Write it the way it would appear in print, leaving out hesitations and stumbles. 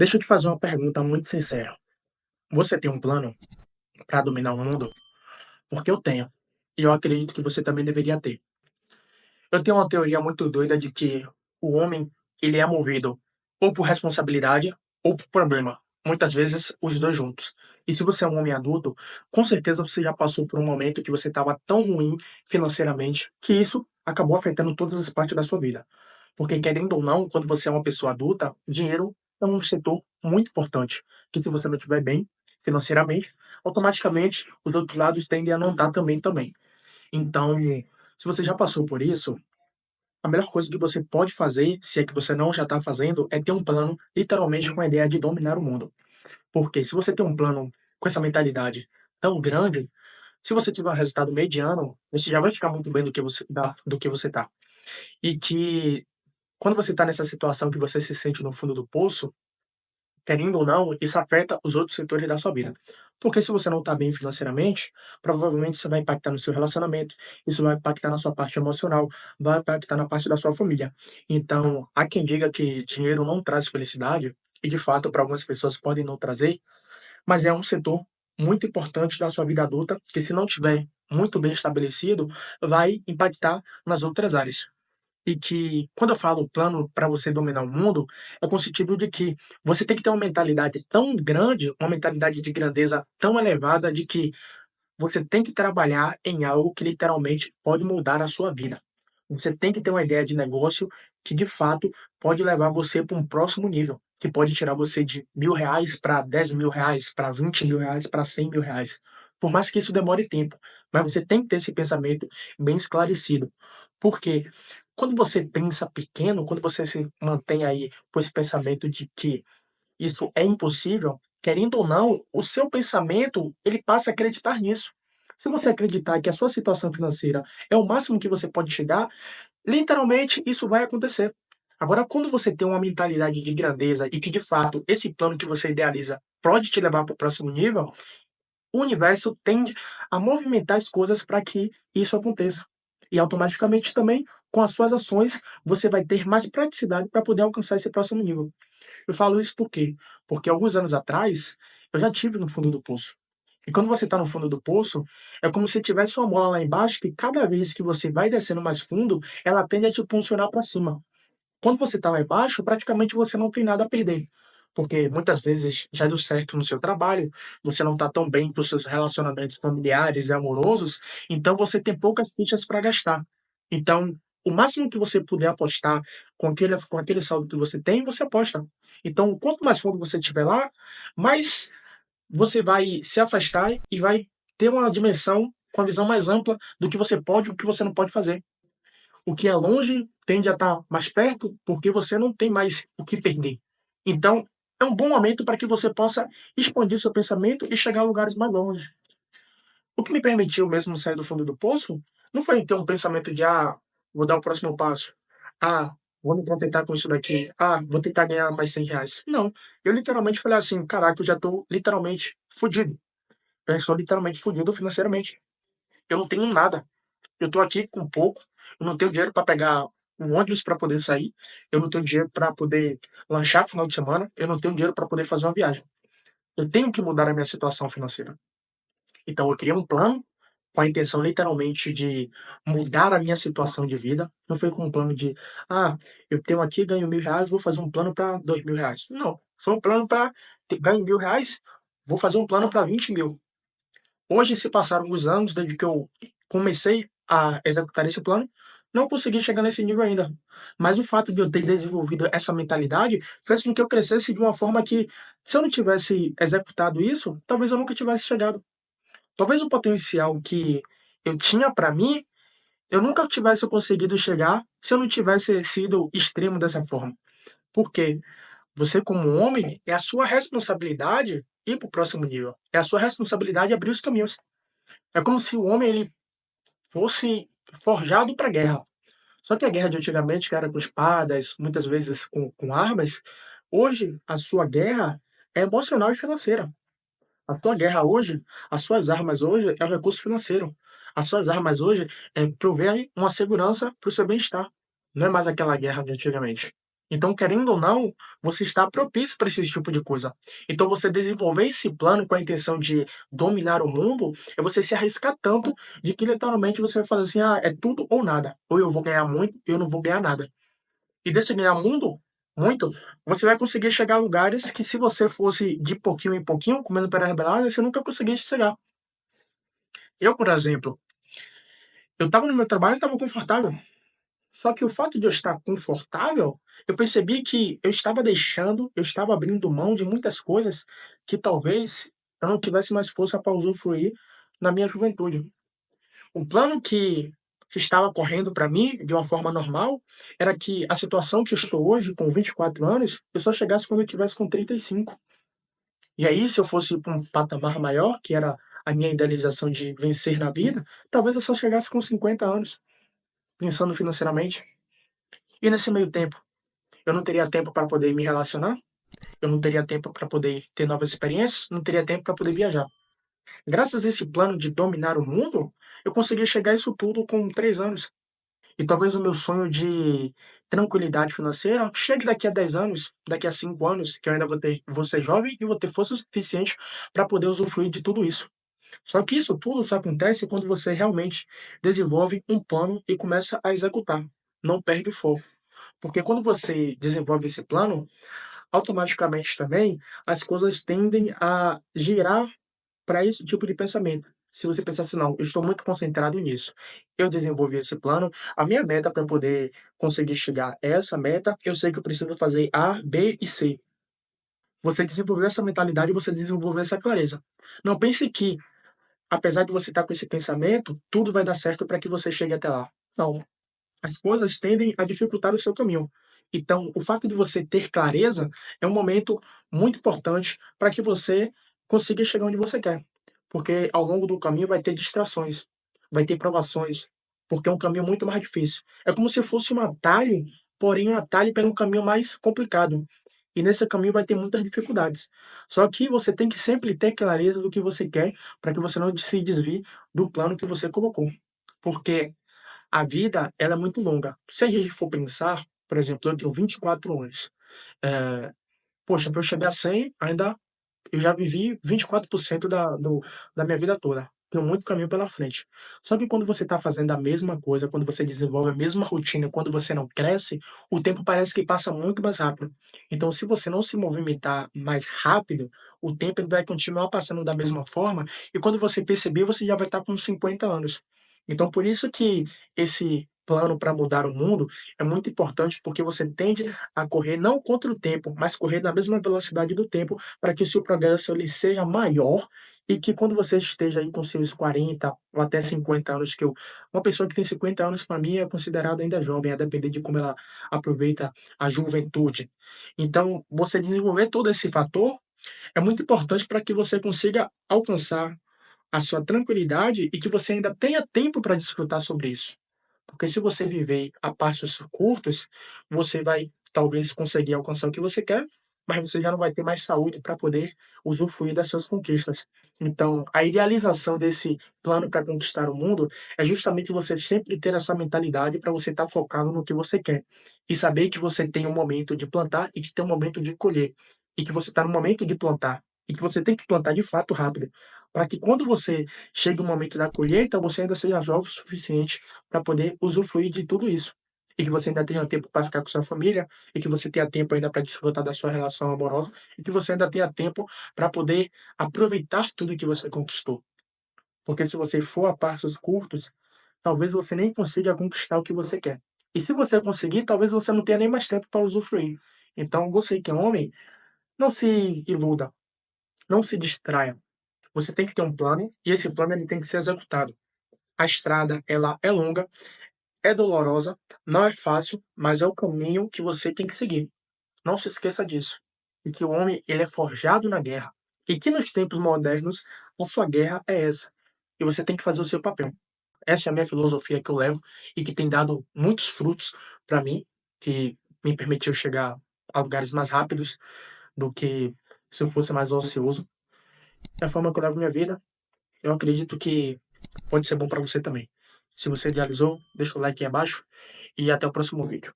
Deixa eu te fazer uma pergunta muito sincera. Você tem um plano para dominar o mundo? Porque eu tenho. E eu acredito que você também deveria ter. Eu tenho uma teoria muito doida de que o homem, ele é movido ou por responsabilidade ou por problema. Muitas vezes, os dois juntos. E se você é um homem adulto, com certeza você já passou por um momento que você estava tão ruim financeiramente que isso acabou afetando todas as partes da sua vida. Porque, querendo ou não, quando você é uma pessoa adulta, dinheiro é um setor muito importante. Que se você não estiver bem financeiramente, automaticamente os outros lados tendem a não estar também. Então, se você já passou por isso, a melhor coisa que você pode fazer, se é que você não já está fazendo, é ter um plano, literalmente com a ideia de dominar o mundo. Porque se você tem um plano com essa mentalidade tão grande, se você tiver um resultado mediano, você já vai ficar muito bem do que você tá. E que quando você está nessa situação que você se sente no fundo do poço, querendo ou não, isso afeta os outros setores da sua vida. Porque se você não está bem financeiramente, provavelmente isso vai impactar no seu relacionamento, isso vai impactar na sua parte emocional, vai impactar na parte da sua família. Então, há quem diga que dinheiro não traz felicidade, e de fato, para algumas pessoas podem não trazer, mas é um setor muito importante da sua vida adulta, que se não tiver muito bem estabelecido, vai impactar nas outras áreas. E que, quando eu falo plano para você dominar o mundo, é com o sentido de que você tem que ter uma mentalidade tão grande, uma mentalidade de grandeza tão elevada, de que você tem que trabalhar em algo que literalmente pode mudar a sua vida. Você tem que ter uma ideia de negócio que, de fato, pode levar você para um próximo nível, que pode tirar você de R$ 1.000 para R$ 10.000, para R$ 20.000, para R$ 100.000. Por mais que isso demore tempo, mas você tem que ter esse pensamento bem esclarecido. Porque quando você pensa pequeno, quando você se mantém aí com esse pensamento de que isso é impossível, querendo ou não, o seu pensamento, ele passa a acreditar nisso. Se você acreditar que a sua situação financeira é o máximo que você pode chegar, literalmente isso vai acontecer. Agora, quando você tem uma mentalidade de grandeza e que de fato esse plano que você idealiza pode te levar para o próximo nível, o universo tende a movimentar as coisas para que isso aconteça. E automaticamente também, com as suas ações, você vai ter mais praticidade para poder alcançar esse próximo nível. Eu falo isso por quê? Porque alguns anos atrás, eu já tive no fundo do poço. E quando você está no fundo do poço, é como se tivesse uma mola lá embaixo que cada vez que você vai descendo mais fundo, ela tende a te impulsionar para cima. Quando você está lá embaixo, praticamente você não tem nada a perder. Porque muitas vezes já deu certo no seu trabalho, você não está tão bem com os seus relacionamentos familiares e amorosos, então você tem poucas fichas para gastar. Então, o máximo que você puder apostar com aquele saldo que você tem, você aposta. Então, quanto mais fundo você tiver lá, mais você vai se afastar e vai ter uma dimensão com a visão mais ampla do que você pode e o que você não pode fazer. O que é longe tende a estar mais perto, porque você não tem mais o que perder. Então, é um bom momento para que você possa expandir seu pensamento e chegar a lugares mais longe. O que me permitiu mesmo sair do fundo do poço não foi ter um pensamento de, vou dar o próximo passo. Vou me contentar com isso daqui. Vou tentar ganhar mais R$ 100. Não. Eu literalmente falei assim, caraca, eu já estou literalmente fudido. Eu estou literalmente fudido financeiramente. Eu não tenho nada. Eu tô aqui com pouco, eu não tenho dinheiro para pegar um ônibus para poder sair, eu não tenho dinheiro para poder lanchar final de semana, eu não tenho dinheiro para poder fazer uma viagem. Eu tenho que mudar a minha situação financeira. Então eu criei um plano com a intenção literalmente de mudar a minha situação de vida. Não foi com um plano de, eu tenho aqui, ganho R$ 1.000, vou fazer um plano para R$ 2.000. Não, foi um plano para ganho R$ 1.000, vou fazer um plano para 20.000. Hoje se passaram alguns anos desde que eu comecei a executar esse plano, não consegui chegar nesse nível ainda. Mas o fato de eu ter desenvolvido essa mentalidade fez com que eu crescesse de uma forma que, se eu não tivesse executado isso, talvez eu nunca tivesse chegado. Talvez o potencial que eu tinha para mim, eu nunca tivesse conseguido chegar se eu não tivesse sido extremo dessa forma. Porque você, como homem, é a sua responsabilidade ir para o próximo nível. É a sua responsabilidade abrir os caminhos. É como se o homem ele fosse forjado para a guerra. Só que a guerra de antigamente, que era com espadas, muitas vezes com armas, hoje a sua guerra é emocional e financeira. A tua guerra hoje, as suas armas hoje é o recurso financeiro. As suas armas hoje é prover uma segurança para o seu bem-estar. Não é mais aquela guerra de antigamente. Então, querendo ou não, você está propício para esse tipo de coisa. Então, você desenvolver esse plano com a intenção de dominar o mundo, é você se arriscar tanto de que literalmente você vai fazer assim: ah, é tudo ou nada. Ou eu vou ganhar muito, ou eu não vou ganhar nada. E desse ganhar muito, você vai conseguir chegar a lugares que se você fosse de pouquinho em pouquinho, comendo pera rebelada, você nunca conseguia chegar. Eu, por exemplo, eu estava no meu trabalho e estava confortável. Só que o fato de eu estar confortável, eu percebi que eu estava abrindo mão de muitas coisas que talvez eu não tivesse mais força para usufruir na minha juventude. O plano que estava correndo para mim de uma forma normal era que a situação que eu estou hoje, com 24 anos, eu só chegasse quando eu tivesse com 35. E aí, se eu fosse para um patamar maior, que era a minha idealização de vencer na vida, talvez eu só chegasse com 50 anos, pensando financeiramente. E nesse meio tempo, eu não teria tempo para poder me relacionar, eu não teria tempo para poder ter novas experiências, não teria tempo para poder viajar. Graças a esse plano de dominar o mundo, eu consegui chegar a isso tudo com 3 anos. E talvez o meu sonho de tranquilidade financeira chegue daqui a 10 anos, daqui a 5 anos, que eu ainda vou ser jovem e vou ter força suficiente para poder usufruir de tudo isso. Só que isso tudo só acontece quando você realmente desenvolve um plano e começa a executar. Não perde o foco. Porque quando você desenvolve esse plano, automaticamente também as coisas tendem a girar para esse tipo de pensamento. Se você pensar assim, não, eu estou muito concentrado nisso. Eu desenvolvi esse plano, a minha meta para poder conseguir chegar a essa meta, eu sei que eu preciso fazer A, B e C. Você desenvolveu essa mentalidade, você desenvolveu essa clareza. Não pense que, apesar de você estar com esse pensamento, tudo vai dar certo para que você chegue até lá. Não, as coisas tendem a dificultar o seu caminho. Então, o fato de você ter clareza é um momento muito importante para que você consiga chegar onde você quer. Porque ao longo do caminho vai ter distrações, vai ter provações, porque é um caminho muito mais difícil. É como se fosse um atalho, porém um atalho para um caminho mais complicado. E nesse caminho vai ter muitas dificuldades. Só que você tem que sempre ter clareza do que você quer para que você não se desvie do plano que você colocou. Porque a vida, ela é muito longa. Se a gente for pensar, por exemplo, eu tenho 24 anos. Eh, Poxa, para eu chegar a 100, ainda eu já vivi 24% da minha vida toda. Tenho muito caminho pela frente. Só que quando você está fazendo a mesma coisa, quando você desenvolve a mesma rotina, quando você não cresce, o tempo parece que passa muito mais rápido. Então, se você não se movimentar mais rápido, o tempo ele vai continuar passando da mesma forma, e quando você perceber, você já vai estar com 50 anos. Então, por isso que esse plano para mudar o mundo é muito importante, porque você tende a correr não contra o tempo, mas correr na mesma velocidade do tempo, para que o seu progresso ele seja maior e que quando você esteja aí com seus 40 ou até 50 anos, uma pessoa que tem 50 anos para mim é considerada ainda jovem, a depender de como ela aproveita a juventude. Então, você desenvolver todo esse fator é muito importante para que você consiga alcançar a sua tranquilidade e que você ainda tenha tempo para desfrutar sobre isso. Porque se você viver a passos curtos, você vai talvez conseguir alcançar o que você quer, mas você já não vai ter mais saúde para poder usufruir das suas conquistas. Então, a idealização desse plano para conquistar o mundo é justamente você sempre ter essa mentalidade para você estar focado no que você quer e saber que você tem um momento de plantar e que tem um momento de colher e que você está no momento de plantar e que você tem que plantar de fato rápido, para que quando você chegue o momento da colheita, você ainda seja jovem o suficiente para poder usufruir de tudo isso. E que você ainda tenha tempo para ficar com sua família, e que você tenha tempo ainda para desfrutar da sua relação amorosa, e que você ainda tenha tempo para poder aproveitar tudo que você conquistou. Porque se você for a passos curtos, talvez você nem consiga conquistar o que você quer. E se você conseguir, talvez você não tenha nem mais tempo para usufruir. Então, você que é homem, não se iluda, não se distraia. Você tem que ter um plano, e esse plano ele tem que ser executado. A estrada, ela é longa, é dolorosa, não é fácil, mas é o caminho que você tem que seguir. Não se esqueça disso. E que o homem ele é forjado na guerra. E que nos tempos modernos a sua guerra é essa. E você tem que fazer o seu papel. Essa é a minha filosofia que eu levo e que tem dado muitos frutos para mim, que me permitiu chegar a lugares mais rápidos do que se eu fosse mais ocioso. É a forma que eu levo minha vida. Eu acredito que pode ser bom para você também. Se você idealizou, deixa o like aí abaixo e até o próximo vídeo.